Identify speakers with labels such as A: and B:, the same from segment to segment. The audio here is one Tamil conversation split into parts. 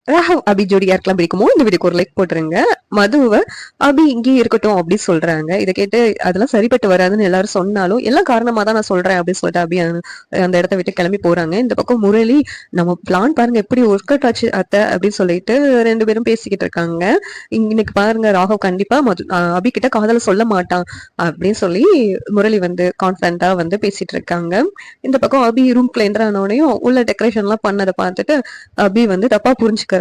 A: ராகவ் அபி ஜோடி யாருக்கெல்லாம் பிடிக்குமோ இந்த வீடியோக்கு ஒரு லைக் போட்டுருங்க. மதுவ அபி இங்கேயே இருக்கட்டும் அப்படின்னு சொல்றாங்க. இதை கேட்டு அதெல்லாம் சரிப்பட்டு வராதுன்னு எல்லாரும் சொன்னாலும் எல்லாம் காரணமா தான் நான் சொல்றேன் அப்படின்னு சொல்லிட்டு அபி அந்த இடத்த விட்டு கிளம்பி போறாங்க. இந்த பக்கம் முரளி, நம்ம பிளான் பாருங்க எப்படி ஒர்க் அவுட் ஆச்சு அத்தை அப்படின்னு சொல்லிட்டு 2 பேரும் பேசிக்கிட்டு இருக்காங்க. இன்னைக்கு பாருங்க ராகவ் கண்டிப்பா அபி கிட்ட காதல சொல்ல மாட்டான் அப்படின்னு சொல்லி முரளி வந்து கான்பிடண்டா வந்து பேசிட்டு இருக்காங்க. இந்த பக்கம் அபி ரூம்குள்ள என்டர் ஆனோடனையும் உள்ள டெக்கரேஷன் எல்லாம் பண்ணதை பார்த்துட்டு அபி வந்து தப்பா புரிஞ்சுக்கிறாங்க.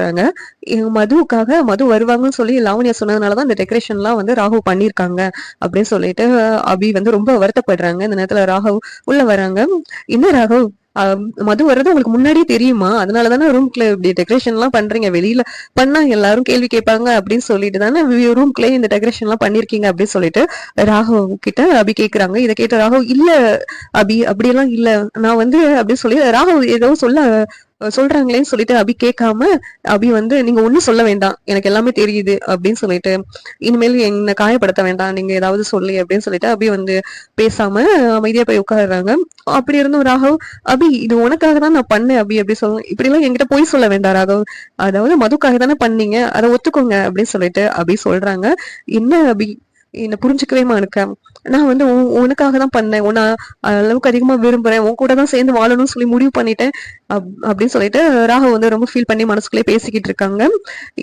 A: மதுவுக்காக மது வருவாங்கன்னு சொல்லி லாவண்யா சொன்னதுனாலதான் இந்த டெக்கரேஷன் எல்லாம் வந்து ராகவ் பண்ணிருக்காங்க அப்படின்னு சொல்லிட்டு அபி வந்து ரொம்ப வருத்தப்படுறாங்க. இந்த நேரத்துல ராகவ் உள்ள வராங்க. என்ன ராகவ், மது வர்றது உங்களுக்கு முன்னாடியே தெரியுமா? அதனாலதானே ரூம்குள்ள இப்படி டெக்கரேஷன் எல்லாம் பண்றீங்க, வெளியில பண்ணா எல்லாரும் கேள்வி கேட்பாங்க அப்படின்னு சொல்லிட்டு தானே ரூம்குள்ளே இந்த டெக்கரேஷன் எல்லாம் பண்ணிருக்கீங்க அப்படின்னு சொல்லிட்டு ராகவ் கிட்ட அபி கேக்குறாங்க. இதை கேட்ட ராகவ், இல்ல அபி அப்படியெல்லாம் இல்ல, நான் வந்து அப்படின்னு சொல்லி ராகவ் ஏதோ சொல்றாங்களேன்னு சொல்லிட்டு அபி கேட்காம அபி வந்து, நீங்க ஒண்ணும் சொல்ல வேண்டாம், எனக்கு எல்லாமே தெரியுது அப்படின்னு சொல்லிட்டு, இனிமேல் என்ன காயப்படுத்த வேண்டாம், நீங்க ஏதாவது சொல்லி அப்படின்னு சொல்லிட்டு அபி வந்து பேசாம அமைதியா போய் உட்காடுறாங்க. அப்படி இருந்தும் ராகவ், அபி இது உனக்காக தான் நான் பண்ணேன் அபி அப்படி சொல்ல, இப்படி எல்லாம் என்கிட்ட போய் சொல்ல வேண்டாம் ராகவ், அதாவது மதுக்காக தானே பண்ணீங்க, அதை ஒத்துக்கோங்க அப்படின்னு சொல்லிட்டு அபி சொல்றாங்க. என்ன அபி, என்ன புரிஞ்சுக்கவே மாட்டேக்க, நான் வந்து உனக்காக தான் பண்ணேன், உன்னை அளவுக்கு அதிகமா விரும்புறேன், உன் கூட தான் சேர்ந்து வாழணும்னு சொல்லி முடிவு பண்ணிட்டேன் அப்படின்னு சொல்லிட்டு ராகவ் வந்து ரொம்ப ஃபீல் பண்ணி மனசுக்குள்ளே பேசிக்கிட்டு இருக்காங்க.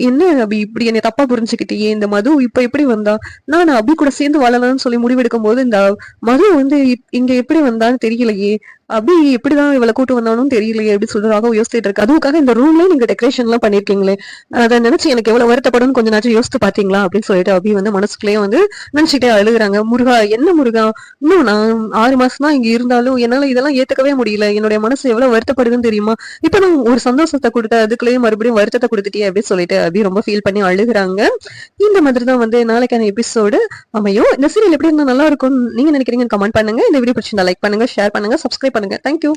A: என்ன அபி இப்படி என்னை தப்பா புரிஞ்சுக்கிட்டியே, இந்த மது இப்ப எப்படி வந்தா, நான் அபி கூட சேர்ந்து வாழலாம்னு சொல்லி முடிவெடுக்கும் போது இந்த மது வந்து இங்க எப்படி வந்தான்னு தெரியலையே, அபி எப்படிதான் இவளை கூட்டு வந்தாலும் தெரியலையே அப்படின்னு சொல்லி ராகவ் யோசிச்சுட்டு இருக்கு. அதுக்காக இந்த ரூம்லயே நீங்க டெக்கரேஷன் எல்லாம் பண்ணிருக்கீங்களே, அதை நினைச்சு எனக்கு எவ்வளவு வருத்தப்படும் கொஞ்சம் நாச்சும் யோசித்து பாத்தீங்களா அப்படின்னு சொல்லிட்டு அபி வந்து மனசுக்குள்ளேயே வந்து நினைச்சுட்டே அழுகுறாங்க. முருகா, என்ன முருகா, இன்னும் நான் 6 மாசம் தான் இங்க இருந்தாலும் என்னால இதெல்லாம் ஏத்துக்கவே முடியல, என்னுடைய மனசு எவ்வளவு வருத்தப்படுதுன்னு தெரியுமா, இப்ப நான் ஒரு சந்தோஷத்தை கொடுத்த அதுக்குள்ளேயே மறுபடியும் வருத்தத்தை கொடுத்துட்டே அப்படின்னு சொல்லிட்டு அபி ரொம்ப ஃபீல் பண்ணி அழுகுறாங்க. இந்த மாதிரிதான் வந்து நாளைக்கான எபிசோடு அமையும். இந்த சீரியல் எப்படி இருந்தா நல்லா இருக்கும் நீங்க நினைக்கிறீங்கன்னு கமெண்ட் பண்ணுங்க. இந்த வீடியோ பிடிச்சிருந்தா லைக் பண்ணுங்க, ஷேர் பண்ணுங்க, சப்ஸ்கிரைப் பண்ணுங்க. தேங்க்யூ.